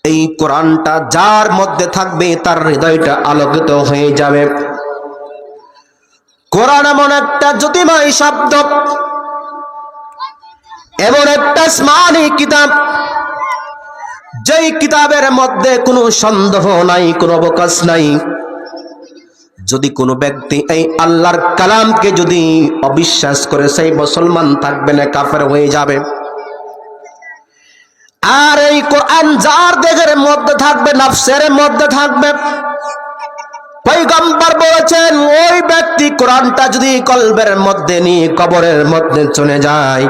এই কোরআনটা যার মধ্যে থাকবে তার হৃদয়টা আলোকিত হয়ে যাবে। কোরআন এমন একটা জ্যোতিময় শব্দ, এমন একটা আসমানী কিতাব, যেই কিতাবের মধ্যে কোনো সন্দেহ নাই, কোনো অবকাশ নাই। যদি কোনো ব্যক্তি এই আল্লাহর কালামকে যদি অবিশ্বাস করে, সেই মুসলমান থাকবে না, কাফের হয়ে যাবে। আর এই কোরআন যার দেহের মধ্যে থাকবে, নফসের মধ্যে থাকবে, পয়গম্বর বলেছেন ওই ব্যক্তি কোরআনটা যদি কলবের মধ্যে নিয়ে কবরের মধ্যে চলে যায়,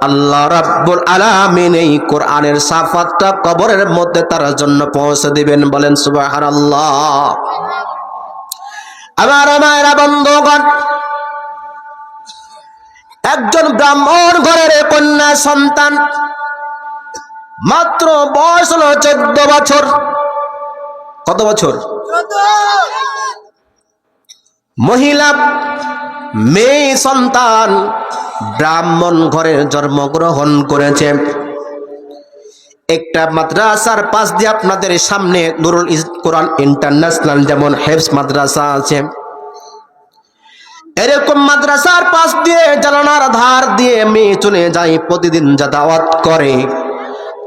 আল্লাহ রাব্বুল আলামিন এই কোরআনের সাফাতটা কবরের মধ্যে তার জন্য পৌঁছে দিবেন। বলেন সুবহানাল্লাহ। আমার মায়েরা বন্ধুগণ, একজন ব্রাহ্মণ ঘরের কন্যা সন্তান, মাত্র বয়স হলো 14 বছর। কত বছর? মহিলা, মেয়ে সন্তান, ব্রাহ্মণ ঘরে জন্মগ্রহণ করেছে। একটা মাদ্রাসার পাশ দিয়ে আপনাদের সামনে নুরুল কোরআন ইন্টারন্যাশনাল যেমন হেফজ মাদ্রাসা আছে, এরকম মাদ্রাসার পাশ দিয়ে জানালার ধার দিয়ে মেয়ে চলে যায়, প্রতিদিন যাতায়াত করে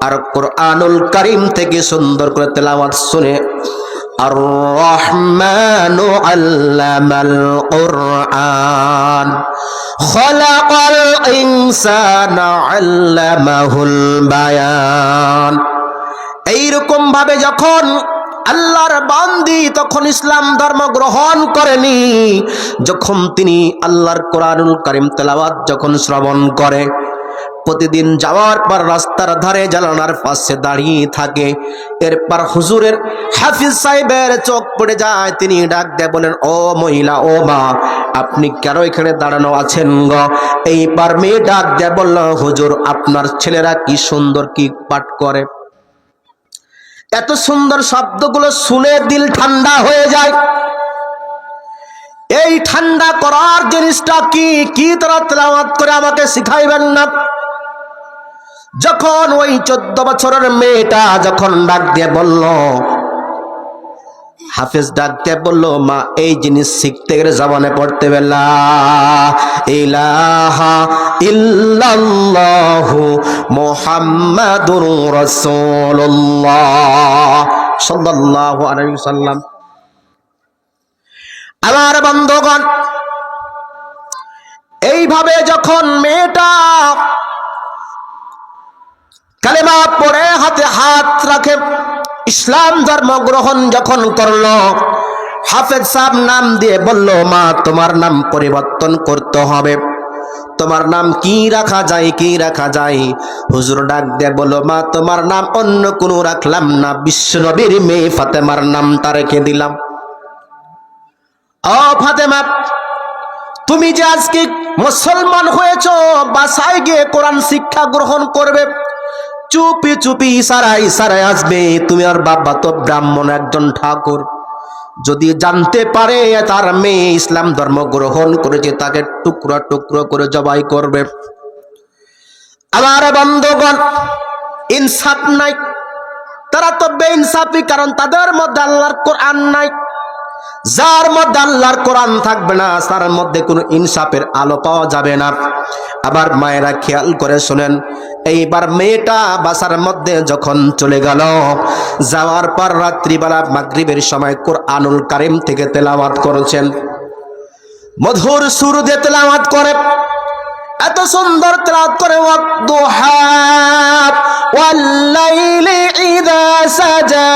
আর কোরআনুল কারীম থেকে সুন্দর করে তেলাওয়াত শুনে। আর রহমানু আল্লামাল কোরআন খলাকাল ইনসানা আল্লামাহুল বায়ান। এইরকম ভাবে যখন আল্লাহর বান্দি তখন ইসলাম ধর্ম গ্রহণ করেনি, যখন তিনি আল্লাহর কোরআনুল কারীম তেলাওয়াত যখন শ্রবণ করে, প্রতিদিন যাওয়ার পর রাস্তার ধারে জানালার পাশে দাঁড়িয়ে থাকে। এরপর হুজুরের হাফিজ সাহেবের চোখ পড়ে যায়, তিনি ডাক দিয়ে বলেন, ও মহিলা, ও মা, আপনি কেন এখানে দাঁড়ানো আছেন গো? এইবার মেয়ে ডাক দিয়ে বলল, হুজুর, আপনার ছেলেরা কি সুন্দর কি পাঠ করে, এত সুন্দর শব্দগুলো শুনে দিল ঠান্ডা হয়ে যায়। এই ঠান্ডা করার জিনিসটা কি, কি তারা তেলাওয়াত করে আমাকে শিখাইবেন না? যখন ওই 14 বছরের মেয়েটা যখন ডাক দিয়ে বলল, হাফেজ ডাক দিয়ে বলল, মা, এই জিনিস শিখতে গেলে জবানে পড়তে হবে লা ইলাহা ইল্লাল্লাহু মুহাম্মাদুর রাসূলুল্লাহ সাল্লাল্লাহু আলাইহি ওয়াসাল্লাম। আমার বন্ধুগণ, এইভাবে যখন মেয়েটা কালেমা পড়ে হাতে হাত রাখে, ইসলাম ধর্ম গ্রহণ যখন করলো, হাফেজ সাহেব নাম দিয়ে বলল, মা, তোমার নাম পরিবর্তন করতে হবে, তোমার নাম কি রাখা যায়, কি রাখা যায়? হুজুর ডাক দিয়ে বলল, মা, তোমার নাম অন্য কোনো রাখলাম না, বিশ্বনবীর মেয়ে ফাতেমার নামটা রেখে দিলাম। ও ফাতেমা, তুমি যে আজকে মুসলমান হয়েছ, বাসায় গিয়ে কোরআন শিক্ষা গ্রহণ করবে, চুপি চুপি ইশারায় ইশারায় আসবে। তুমি আর বাবা তো ব্রাহ্মণ, একজন ঠাকুর, যদি জানতে পারে তার মেয়ে ইসলাম ধর্ম গ্রহণ করেছে, তাকে টুকরো টুকরো করে জবাই করবে। আমার বন্ধুগণ, ইনসাফ নাই, তারা তো বেইনসাফি, কারণ তাদের মধ্যে আল্লাহর কোরআন নাই। যার মধ্যে আল্লাহর কোরআন থাকবে না, তার মধ্যে কোনো ইনসাফের আলো পাওয়া যাবে না। আবার মায়েরা খেয়াল করে শোনেন, এইবার মেয়েটা বাসার মধ্যে যখন চলে গেল, যাওয়ার পর রাত্রিবেলা মাগরিবের সময় কোরআনুল কারীম থেকে তেলাওয়াত করেছেন, মধুর সুর দিয়ে তেলাওয়াত করে, এত সুন্দর তেলাওয়াত করে, ওয়াদ-দুহা ওয়াল-লাইলি ইযা সাজা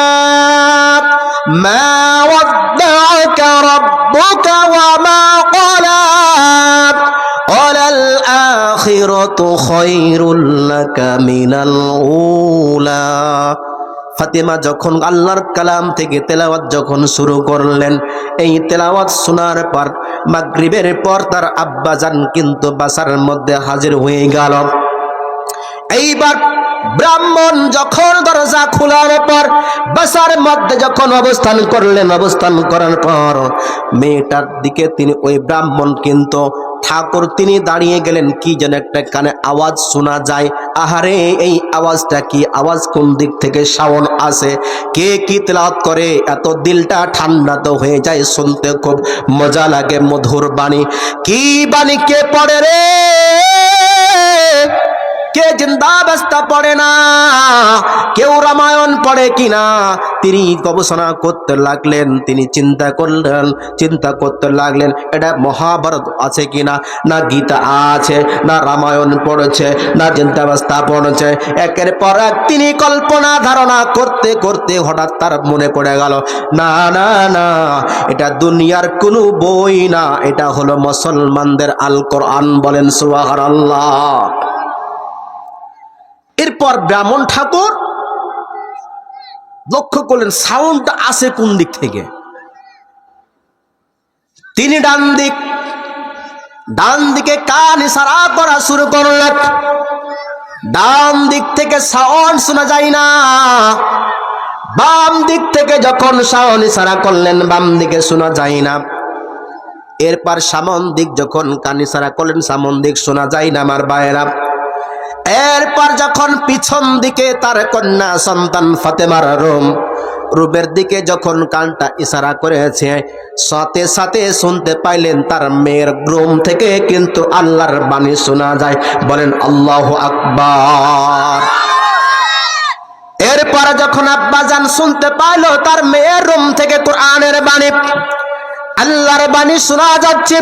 মা ওয়াদ্দা'আকা রাব্বুকা ওয়া মা ক্বালা ওয়ালাল আখিরাতু খায়রুল লাকা মিনাল উলা। ফাতেমা যখন আল্লাহর কালাম থেকে তেলাওয়াত যখন শুরু করলেন, এই তেলাওয়াত শোনার পর মাগরিবের পর তার আব্বাজান কিন্তু বাসার মধ্যে হাজির হয়ে গেল। এইবার ব্রাহ্মণ যখন দরজা খোলার পর বাসার মধ্যে যখন অবস্থান করলেন, অবস্থান করার পর মেয়েটার দিকে তিনি, ওই ব্রাহ্মণ কিন্তু ঠাকুর তিনি দাঁড়িয়ে গেলেন, কি যেন একটা কানে আওয়াজ শোনা যায়। আহারে এই আওয়াজটা কি? আওয়াজ কোন দিক থেকে সাউন্ড আসে? কে কি তেলাওয়াত করে? এত দিলটা ঠান্ডা তো হয়ে যায়, শুনতে খুব মজা লাগে, মধুর বাণী। কি বাণী কে পড়ে রে? কে জিন্দাবাস্তা পড়ে না? কেউ রামায়ণ পড়ে কিনা? তিনি গবেষণা করতে লাগলেন, তিনি চিন্তা করতে লাগলেন এটা মহাভারত আছে কিনা, না গীতা আছে, না রামায়ণ পড়েছে, না জিন্দাবাস্তা পড়েছে। একের পর এক তিনি কল্পনা ধারণা করতে করতে হঠাৎ তার মনে পড়ে গেল, না না না, এটা দুনিয়ার কোনো বই না, এটা হলো মুসলমানদের আল কোরআন। বলেন সুবহানাল্লাহ। এরপর ব্রাহ্মণ ঠাকুর লক্ষ্য করলেন সাউন্ডটা আসে কোন দিক থেকে। তিনি ডান দিকে কান ইশারা করা শুরু করলেন। ডান দিক থেকে সাউন্ড শোনা যায় না। বাম দিক থেকে যখন সাউন্ড ইশারা করলেন, বাম দিকে শোনা যায় না। এরপর সামন দিক যখন কান ইশারা করলেন, সামন দিক শোনা যায় না আমার ভাইয়েরা। এরপর যখন পিছন দিকে তার কন্যা সন্তান ফাতেমার রূপের দিকে যখন কানটা ইশারা করেছে, সাথে সাথে শুনতে পাইলেন তার মেয়ের রুম থেকে কিন্তু আল্লাহর বাণী শোনা যায়। বলেন আল্লাহু আকবার। এরপর যখন আব্বাজান শুনতে পাইল তার মেয়ের রুম থেকে কোরআনের বাণী, আল্লাহর বাণী শোনা যাচ্ছে,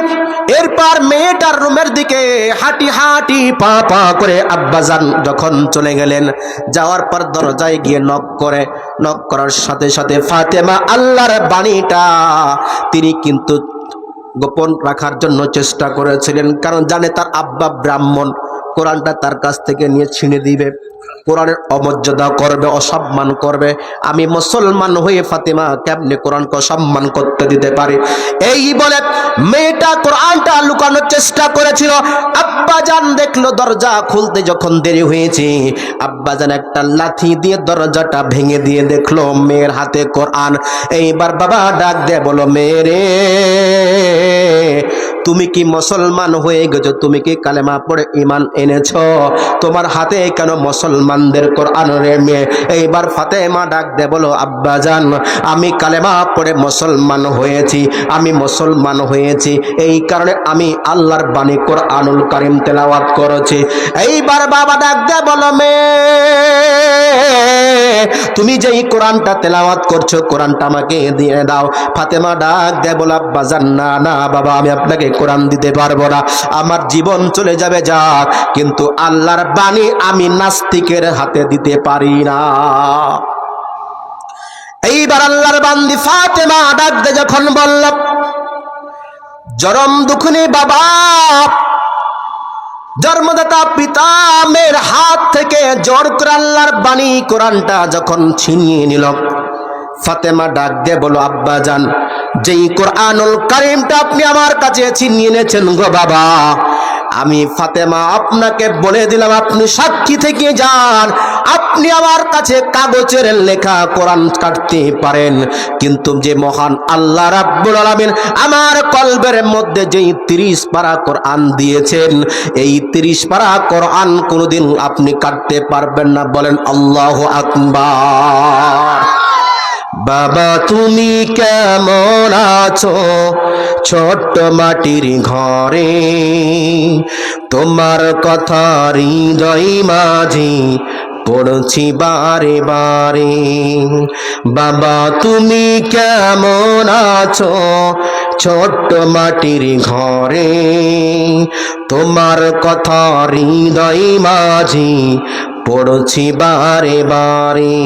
এরপর মেয়েটার রুমের দিকে হাঁটি হাঁটি পা পা করে আব্বাজান যখন চলে গেলেন, যাওয়ার পর দরজায় গিয়ে নক করার সাথে সাথে ফাতেমা আল্লাহর বাণীটা তিনি কিন্তু গোপন রাখার জন্য চেষ্টা করেছিলেন, কারণ জানে তার আব্বা ব্রাহ্মণ, কোরআনটা তার কাছ থেকে নিয়ে ছিনে দিবে, কোরআনের অমর্যাদা করবে, অসম্মান করবে। আমি মুসলমান হয়ে ফাতেমা কেমনে কোরআনকে অসম্মান করতে দিতে পারি? এই বলে মেয়েটা কোরআনটা লুকানোর চেষ্টা করেছিল। আব্বাজান দেখলো দরজা খুলতে যখন দেরি হয়েছে, আব্বাজান একটা লাঠি দিয়ে দরজাটা ভেঙে দিয়ে দেখলো মেয়ের হাতে কোরআন। এইবার বাবা ডাক দিয়ে বলো, মেয়েরে তুমি কি মুসলমান হয়ে গেছো? তুমি কি কালেমা পড়ে ঈমান এনেছো? তোমার হাতে কেন মুসলমানদের কোরআন রে মেয়ে? এইবার ফাতেমা ডাক দে বলো, আব্বাজান আমি কালেমা পড়ে মুসলমান হয়েছি, আমি মুসলমান হয়েছি, এই কারণে আমি আল্লাহর বাণী কোরআনুল কারীম তেলাওয়াত করেছি। এইবার বাবা ডাক দে বলো, মেয়ে তুমি যেই কোরআনটা তেলাওয়াত করছো কোরআনটা আমাকে দিয়ে দাও। ফাতেমা ডাক দে বলো, আব্বাজান না না বাবা, আমি আপনাকে কোরআন দিতে পারবো না, আমার জীবন চলে যাবে যাক, কিন্তু আল্লাহর বাণী আমি নাস্তিকের হাতে দিতে পারি না। এইবার আল্লাহর বান্দি ফাতেমা ডাক দে যখন বলল, জরম দুখনি বাবা, জন্মদাতা পিতা মেয়ের হাত থেকে জোর করে আল্লাহর বাণী কোরআনটা যখন ছিনিয়ে নিল, ফাতেমা ডাক দিয়ে বলো, আব্বাজান যেই কোরআনুল কারীমটা আপনি আমার কাছে ছিনিয়ে এনেছেন গো বাবা, আমি ফাতেমা আপনাকে বলে দিলাম, আপনি সাক্ষী থেকে যান, আপনি আমার কাছে কাগজের লেখা কোরআন কাটতে পারেন, কিন্তু যে মহান আল্লাহ রাব্বুল আলামিন আমার কলবের মধ্যে যেই 30 পারা কোরআন দিয়েছেন, এই 30 পারা কোরআন কোনোদিন আপনি কাটতে পারবেন না। বলেন আল্লাহু আকবার। বাবা তুমি কেমন আছো ছোট্ট মাটির ঘরে, তোমার কথা হৃদয় মাঝে পড়ছি বারে বারে। বাবা তুমি কেমন আছো ছোট্ট মাটির ঘরে, তোমার কথা হৃদয় মাঝে পড়ছি বারে বারে।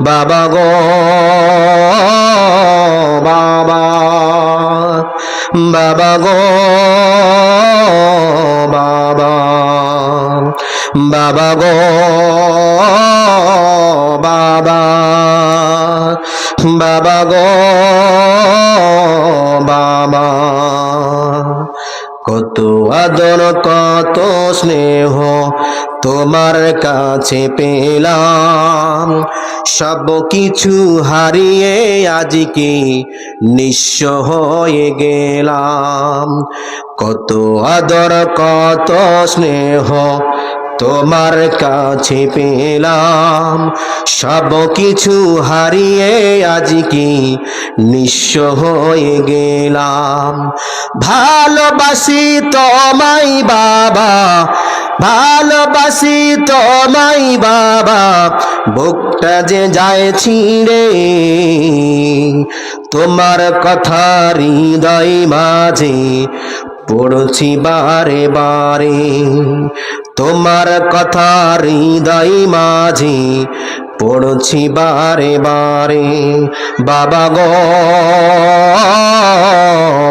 বাবা গো বাবা, বাবা গো বাবা, বাবা গো বাবা, বাবা গো বাবা। কত আদর কত স্নেহ তোমার কাছে পেলাম, সব কিছু হারিয়ে আজকে নিঃস্ব হয়ে গেলাম। কত আদর কত স্নেহ তোমার কাছে পেলাম, সব কিছু হারিয়ে আজকে নিঃস্ব হয়ে গেলাম। ভালোবাসি তোমায় বাবা, ভালোবাসি তোমায় বাবা, বুকটা যে যায় ছিঁড়ে, তোমার কথা হৃদয় মাঝে পড়ছি বারে বারে, তোমার কথা হৃদয় মাঝে পড়ছি বারে বারে। বাবা গো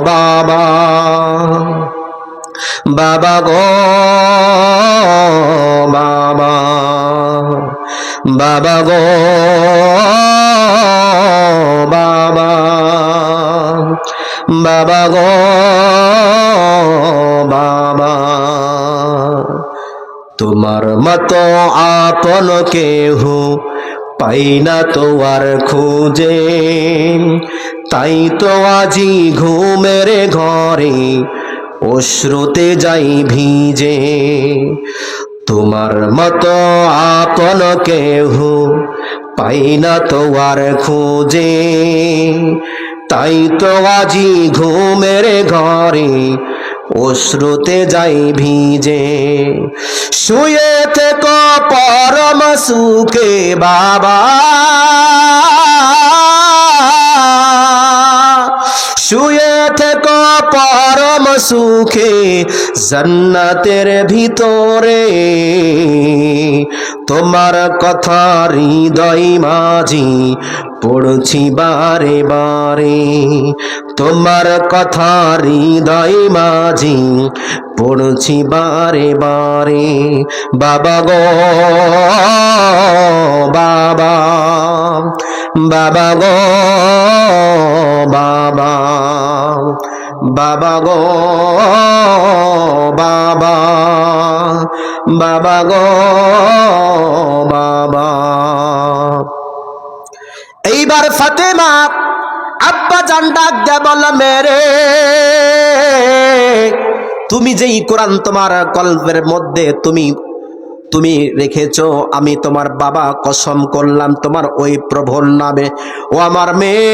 বাবা, বাবা গো বাবা, বাবা গো বাবা, বাবা গো বাবা। তোমার মতো আপন কেহ পাই না তো আর খুঁজে, তাই তো আজি ঘুমের ঘরে অশ্রুতে যাই ভিজে। তোমার মতো আপন কেহ পাই না তো আর খুঁজে, তাই তো আজি ঘুমের ঘরে অশ্রুতে যাই ভিজে। শুয়ে থেকো পরম সুখে বাবা, শুয়ে থেকো পরম সুখে জান্নাতের ভিতরে, তোমার কথা হৃদয় মাঝে পড়ছি বারে বারে, তোমার কথা হৃদয় মাঝে পড়ছি বারে বারে। বাবা গো বাবা, বাবা গো বাবা, বাবা গো বাবা, বাবা গো বাবা। এইবার ফাতেমা আব্বা জান ডাক দেয়া বলল, মেরে তুমি যেই কোরআন তোমার কলবের মধ্যে তুমি রেখেছো, আমি তোমার বাবা কসম করলাম তোমার ওই প্রভুর নামে। ও আমার মেয়ে,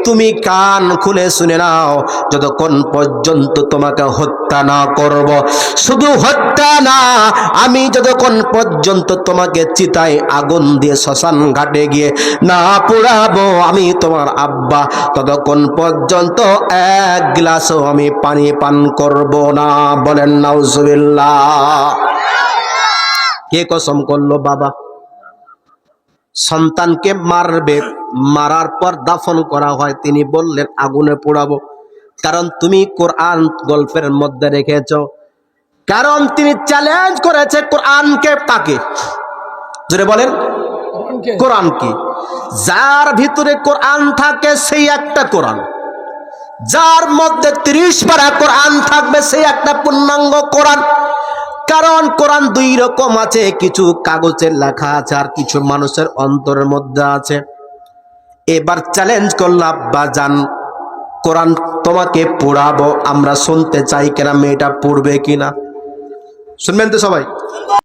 তুমি কান খুলে শুনে নাও, যতক্ষণ পর্যন্ত তোমাকে হত্যা না করব, শুধু হত্যা না, আমি যতক্ষণ পর্যন্ত তোমাকে চিতায় আগুন দিয়ে শ্মশান ঘাটে গিয়ে না পোড়াবো আমি তোমার আব্বা, ততক্ষণ পর্যন্ত এক গ্লাসও আমি পানি পান করব না। বলেন নাউজুবিল্লাহ। কে কসম করলো? বাবা। সন্তানকে মারবে, মারার পর দাফন করা হয়, তিনি বললেন আগুনে পোড়াবো, কারণ তুমি কোরআন গল্পের মধ্যে রেখেছো। কারণ তিনি চ্যালেঞ্জ করেছে কোরআনকে। তাকে জোরে বলেন কোরআন কি? যার ভিতরে কোরআন থাকে সেই একটা কোরআন, যার মধ্যে 30 পারা কোরআন থাকবে সেই একটা পূর্ণাঙ্গ কোরআন। কারণ কোরআন দুই রকম আছে, কিছু কাগজের লেখা আছে আর কিছু মানুষের অন্তরের মধ্যে আছে। এবার চ্যালেঞ্জ করলাম, আব্বা জান কোরআন তোমাকে পড়াবো, আমরা শুনতে চাই কেনা মেয়েটা পড়বে কিনা। শুনবেন তো সবাই?